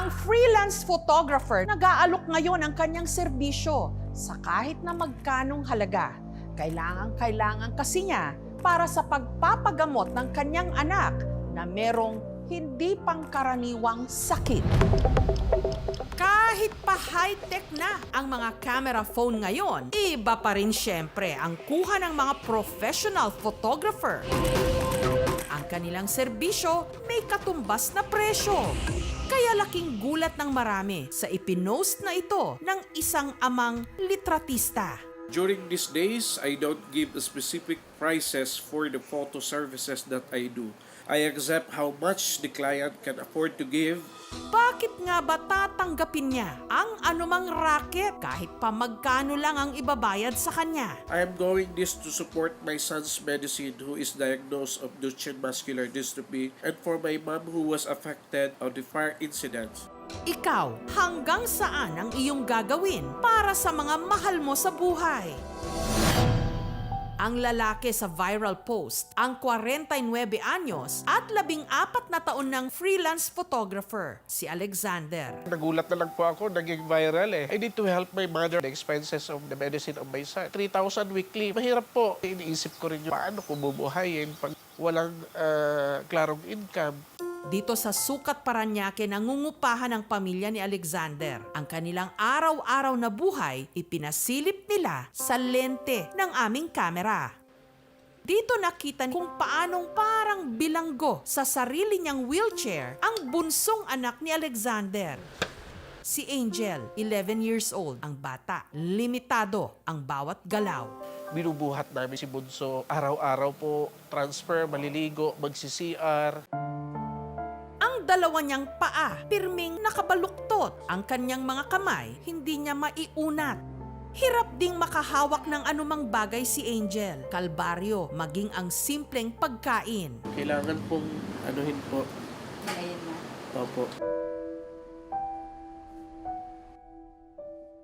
Ang freelance photographer nag-aalok ngayon ng kanyang serbisyo sa kahit na magkanong halaga. Kailangan kasi niya para sa pagpapagamot ng kanyang anak na merong hindi pangkaraniwang sakit. Kahit pa high-tech na ang mga camera phone ngayon, iba pa rin syempre ang kuha ng mga professional photographer. Ang kanilang serbisyo may katumbas na presyo. Kaya laking gulat ng marami sa ipinost na ito ng isang amang litratista. During these days, I don't give specific prices for the photo services that I do. I accept how much the client can afford to give. Bakit nga ba tatanggapin niya ang anumang racket kahit pa magkano lang ang ibabayad sa kanya? I am doing this to support my son's medicine who is diagnosed of Duchenne muscular dystrophy and for my mom who was affected of the fire incident. Ikaw, hanggang saan ang iyong gagawin para sa mga mahal mo sa buhay? Ang lalaki sa viral post, ang 49 anyos at 14 na taon ng freelance photographer, si Alexander. Nagulat na lang po ako, naging viral eh. I need to help my mother, the expenses of the medicine of my son. 3,000 weekly. Mahirap po. Iniisip ko rin yung paano ko bubuhayin pag walang klarong income. Dito sa Sukat, Parañaque, nangungupahan ang pamilya ni Alexander. Ang kanilang araw-araw na buhay, ipinasilip nila sa lente ng aming kamera. Dito nakita kung paanong parang bilanggo sa sarili niyang wheelchair ang bunsong anak ni Alexander. Si Angel, 11 years old, ang bata. Limitado ang bawat galaw. Binubuhat namin si Bunso. Araw-araw po, transfer, maliligo, magsi-CR. Ang dalawa niyang paa, pirming nakabaluktot. Ang kanyang mga kamay, hindi niya maiunat. Hirap ding makahawak ng anumang bagay si Angel. Kalbaryo, maging ang simpleng pagkain. Kailangan pong anuhin po. Ayun na. Opo.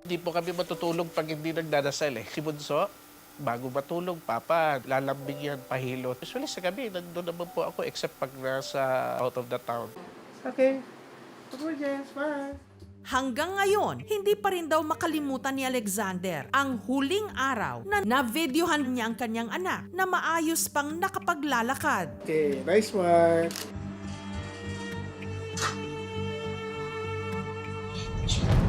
Hindi po kami matutulog pag hindi nagdadasal eh. Si Bunso, bago matulog, Papa, lalambing yan, pahilot. Usually sa gabi, nandun naman po ako except pag nasa out of the town. Okay. Bye. Hanggang ngayon, hindi pa rin daw makalimutan ni Alexander ang huling araw na na-videohan niya ang kanyang anak na maayos pang nakapaglalakad. Okay, nice one.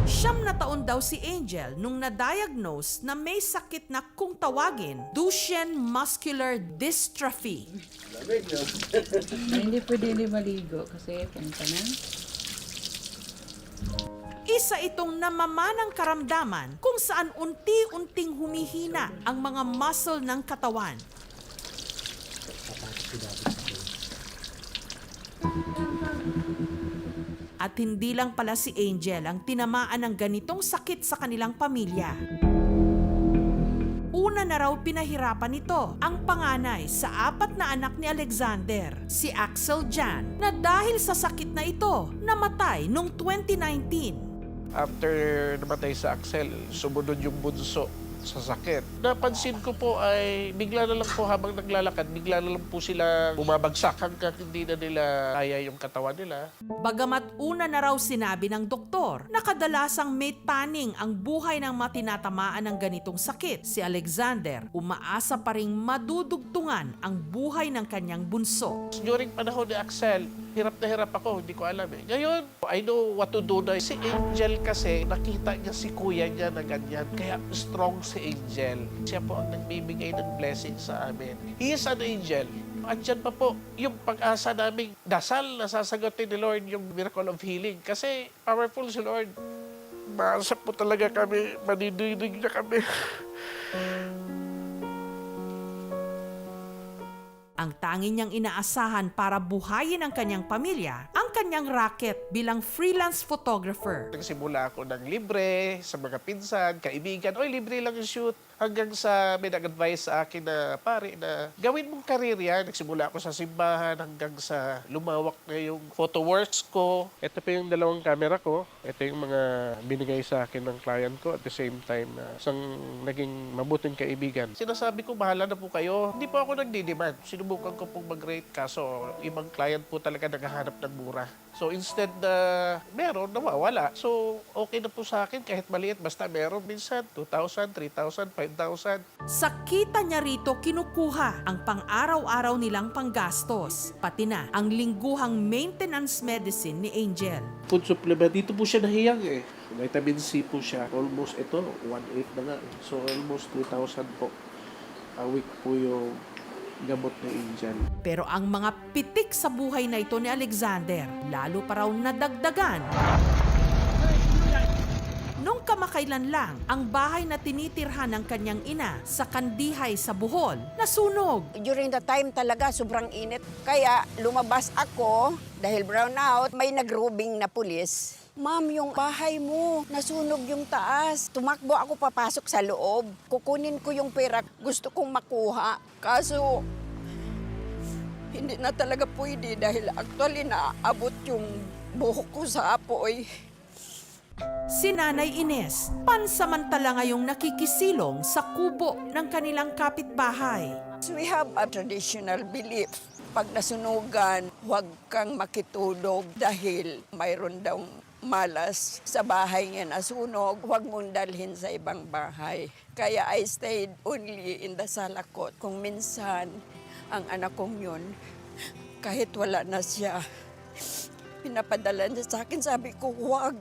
Siyam na taon daw si Angel nung na-diagnose na may sakit na kung tawagin, Duchenne muscular dystrophy. Hindi pwede maligo kasi punta na. Isa itong namamanang karamdaman kung saan unti-unting humihina ang mga muscle ng katawan. At hindi lang pala si Angel ang tinamaan ng ganitong sakit sa kanilang pamilya. Una na raw pinahirapan nito ang panganay sa 4 na anak ni Alexander, si Axel Jan, na dahil sa sakit na ito, namatay noong 2019. After namatay sa Axel, sumunod yung Bunso sa sakit. Napansin ko po ay bigla na lang po habang naglalakad, bigla na lang po sila bumabagsak hanggang hindi na nila kaya yung katawan nila. Bagamat una na raw sinabi ng doktor na kadalasang may taning ang buhay ng matinatamaan ng ganitong sakit, si Alexander umaasa pa ring madudugtungan ang buhay ng kanyang bunso. During panahon ni Axel, hirap na hirap ako, hindi ko alam eh. Ngayon, I know what to do na. Si Angel kasi, nakita niya si kuya niya na ganyan. Kaya strong si Angel. Siya po ang nagbibigay ng blessing sa amin. He is an angel. Andyan pa po yung pag-asa naming dasal na sasagutin ni Lord yung miracle of healing. Kasi powerful si Lord. Maasap po talaga kami, manidinig na kami. Ang tanging niyang inaasahan para buhayin ang kanyang pamilya, ang kanyang racket bilang freelance photographer. Nagsimula ako ng libre sa mga pinsan, kaibigan. Oy, libre lang yung shoot. Hanggang sa may nag-advise sa akin na, pare, na gawin mong karir yan. Nagsimula ako sa simbahan hanggang sa lumawak na yung photo works ko. Ito pa yung dalawang camera ko. Ito yung mga binigay sa akin ng client ko at the same time na isang naging mabuting kaibigan. Sinasabi ko, bahala na po kayo. Hindi po ako nagdi-demand. Sinubukan ko pong mag-rate kaso ibang client po talaga naghahanap ng mura. So instead na meron, nawawala. So okay na po sa akin kahit maliit, basta meron minsan 2,000, 3,000, 5,000. Sa kita niya rito kinukuha ang pang-araw-araw nilang panggastos, pati na ang lingguhang maintenance medicine ni Angel. Food supplement, dito po siya nahiyang eh. Vitamin C po siya. Almost ito, 1/8 na nga. So almost 2,000 po. A week po yung gamot ni Angel. Pero ang mga pitik sa buhay na ito ni Alexander, lalo pa raw nadagdagan. Nung kamakailan lang, ang bahay na tinitirhan ng kanyang ina sa Kandihay sa Bohol, nasunog. During the time talaga, sobrang init. Kaya lumabas ako dahil brownout, may nagrobing na pulis. Ma'am, yung bahay mo, nasunog yung taas. Tumakbo ako papasok sa loob. Kukunin ko yung pera. Gusto kong makuha. Kaso, hindi na talaga pwede dahil actually naaabot yung buhok ko sa apoy. Si Nanay Ines, pansamantala ngayong nakikisilong sa kubo ng kanilang kapitbahay. So we have a traditional belief. Pag nasunugan, huwag kang makitulog dahil mayroon daw malas sa bahay niya nasunog, huwag mong dalhin sa ibang bahay. Kaya I stayed only in the salakot. Kung minsan, ang anak kong yun, kahit wala na siya, pinapadala niya sa akin. Sabi ko, huwag.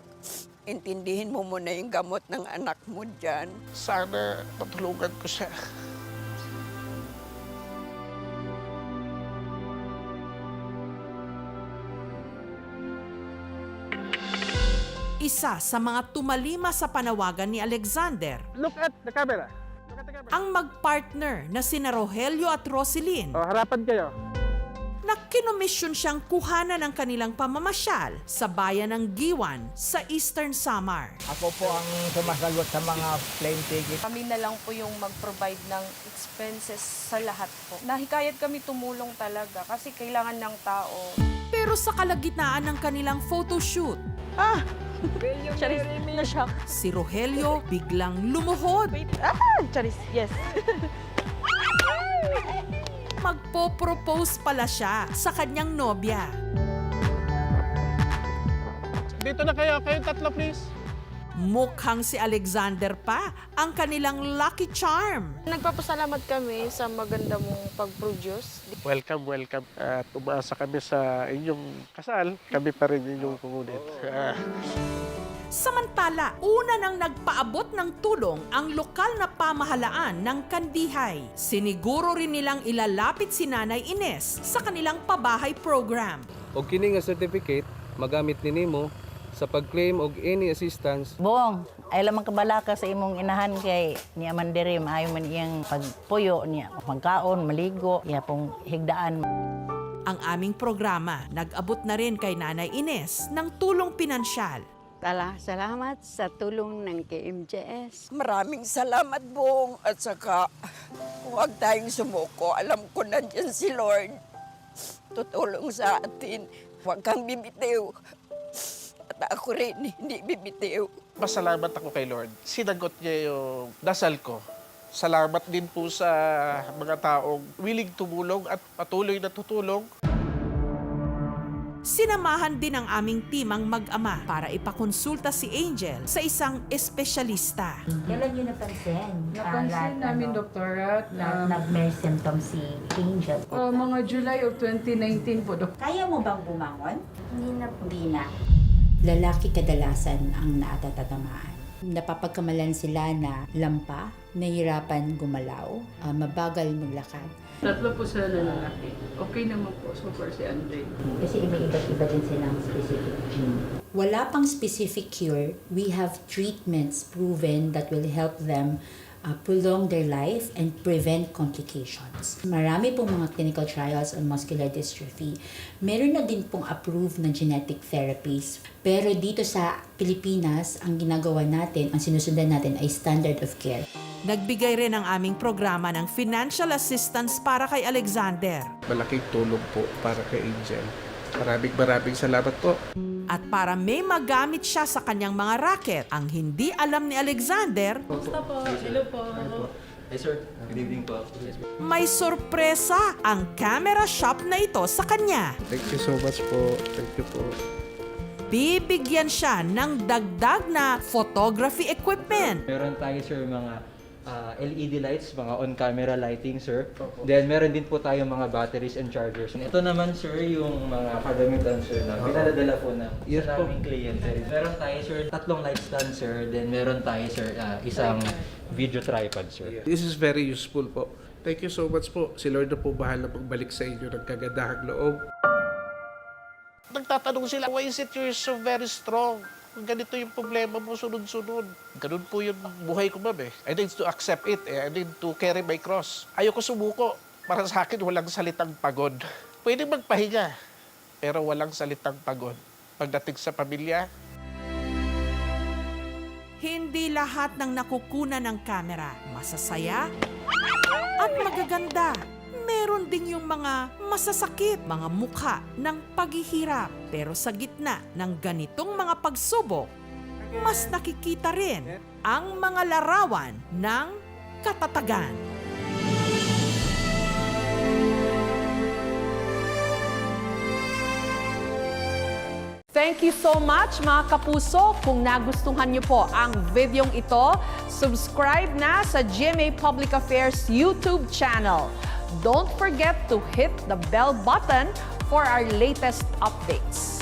Intindihin mo muna yung gamot ng anak mo dyan. Sana matulungan ko siya. Isa sa mga tumalima sa panawagan ni Alexander, Look at the camera. Look at the camera. ang mag-partner na sina Rogelio at Roselyn, Oh, harapan kayo. na kinomisyon siyang kuhanan ng kanilang pamamasyal sa bayan ng Giwan sa Eastern Samar. Ako po ang sumasagot sa mga plane ticket. Kami na lang po yung mag-provide ng expenses sa lahat po. Nahikayat kami tumulong talaga kasi kailangan ng tao. Pero sa kalagitnaan ng kanilang photoshoot, Charis, na-shock. si Rogelio biglang lumuhod. Charis, yes. Magpo-propose pala siya sa kanyang nobya. Dito na kayo, kayong tatlo please. Mukhang si Alexander pa ang kanilang lucky charm. Nagpapasalamat kami sa maganda mong pag-produce. Welcome, welcome. At umaasa kami sa inyong kasal. Kami pa rin inyong kungunin. Samantala, una nang nagpaabot ng tulong ang lokal na pamahalaan ng Kandihay. Siniguro rin nilang ilalapit si Nanay Ines sa kanilang pabahay program. Og kini nga certificate magamit nimo sa pag-claim og any assistance. Bong, ay lamang kabalaka sa imong inahan kay ni Amandere maayo man iyang pagpuyo niya, magkaon, maligo, iya pong higdaan. Ang aming programa nag-abot na rin kay Nanay Ines ng tulong pinansyal. Salamat sa tulong ng KMJS. Maraming salamat, Bong. At saka, huwag tayong sumuko. Alam ko nandiyan si Lord. Tutulong sa atin. Huwag kang bibitiw. At ako rin, hindi bibitiw. Pasalamat ako kay Lord. Sinagot niya yung dasal ko. Salamat din po sa mga taong willing tumulong at patuloy na tutulong. Sinamahan din ng aming timang mag-ama para ipakonsulta si Angel sa isang espesyalista. Kailan niyo napansin? Napansin namin, Doktora, na Nag-may symptom si Angel. mga July of 2019 po, Dok. Kaya mo bang bumangon? Hindi na po. Hindi na. Lalaki kadalasan ang naatatatamaan. Napapagkamalan sila na lampa, nahihirapan gumalaw, mabagal maglakad. Tatlo po sila na lalaki. Okay naman po, so far si Andre. Kasi iba-iba din silang specific gene. Wala pang specific cure. We have treatments proven that will help them prolong their life and prevent complications. Marami pong mga clinical trials on muscular dystrophy. Meron na din pong approved na genetic therapies. Pero dito sa Pilipinas, ang ginagawa natin, ang sinusundan natin ay standard of care. Nagbigay rin ang aming programa ng financial assistance para kay Alexander. Malaking tulong po para kay Angel. Maraming salamat po. At para may magamit siya sa kanyang mga racket, ang hindi alam ni Alexander, Hey sir, good evening po. may sorpresa ang camera shop na ito sa kanya. Thank you so much po. Thank you po. bibigyan siya ng dagdag na photography equipment. Meron tayo sir mga LED lights, mga on-camera lighting sir. Then meron din po tayo mga batteries and chargers. Ito naman sir yung mga kagamitan sir na pinadadala po ng aming kliyente. Meron tayo sir 3 light stand sir. Then meron tayo sir isang video tripod sir. This is very useful po. Thank you so much po. Si Lord na po bahala magbalik sa inyo ng kagandahang loob. Nagtatanong sila, why is it you're so very strong? Kung ganito yung problema mo, sunod-sunod. Ganun po yung buhay ko, ma'am eh. I need to accept it. I need to carry my cross. Ayoko sumuko. Para sa akin, walang salitang pagod. Pwede magpahinga, pero walang salitang pagod. Pagdating sa pamilya, Hindi lahat ng nakukunan ng kamera masasaya at magaganda. Meron din yung mga masasakit, mga mukha ng paghihirap. Pero sa gitna ng ganitong mga pagsubok, mas nakikita rin ang mga larawan ng katatagan. Thank you so much mga kapuso. Kung nagustuhan niyo po ang videong ito, subscribe na sa GMA Public Affairs YouTube channel. Don't forget to hit the bell button for our latest updates.